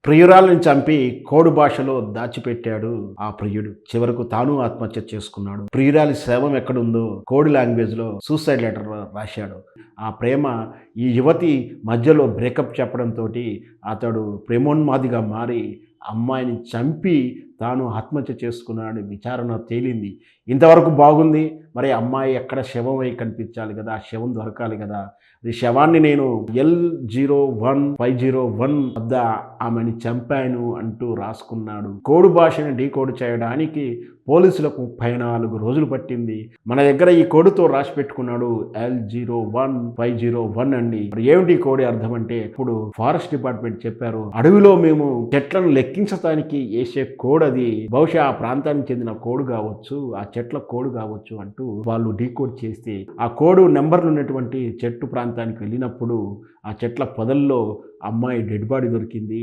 ప్రియురాలిని చంపి కోడ్ భాషలో దాచిపెట్టాడు ఆ ప్రియుడు. చివరకు తాను ఆత్మహత్య చేసుకున్నాడు. ప్రియురాలి శవం ఎక్కడుందో కోడ్ లాంగ్వేజ్‌లో సూసైడ్ లెటర్ రాశాడు. ఆ ప్రేమ ఈ యువతి మధ్యలో బ్రేకప్ చెప్పడంతోటి అతడు ప్రేమోన్మాదిగా మారి అమ్మాయిని చంపి తాను ఆత్మహత్య చేసుకున్నాడని విచారణ తేలింది. ఇంతవరకు బాగుంది. మరి అమ్మాయి ఎక్కడ శవమై కనిపించాలి కదా! ఆ శవం దొరకాలి కదా! ఈ శవాన్ని నేను L01 501 వద్ద ఆమెని చంపాను అంటూ రాసుకున్నాడు. కోడ్ భాషని డీకోడ్ చేయడానికి పోలీసులకు 34 రోజులు పట్టింది. మన దగ్గర ఈ కోడ్‌తో రాసి పెట్టుకున్నాడు L01 501 అండి. మరి ఏమిటి ఈ కోడ్ అర్థం అంటే ఇప్పుడు ఫారెస్ట్ డిపార్ట్మెంట్ చెప్పారు. అడవిలో మేము చెట్లను లెక్కించడానికి ఏసే కోడ్ అది. బహుశా ఆ ప్రాంతానికి చెందిన కోడ్ కావచ్చు. ఆ చెట్ల కోడ్ కావచ్చు అంటూ వాళ్ళు డీకోడ్ చేస్తే ఆ కోడ్ నంబర్లు ఉన్నటువంటి చెట్టు ప్రాంతానికి వెళ్ళినప్పుడు ఆ చెట్ల పొదల్లో అమ్మాయి డెడ్ బాడీ దొరికింది.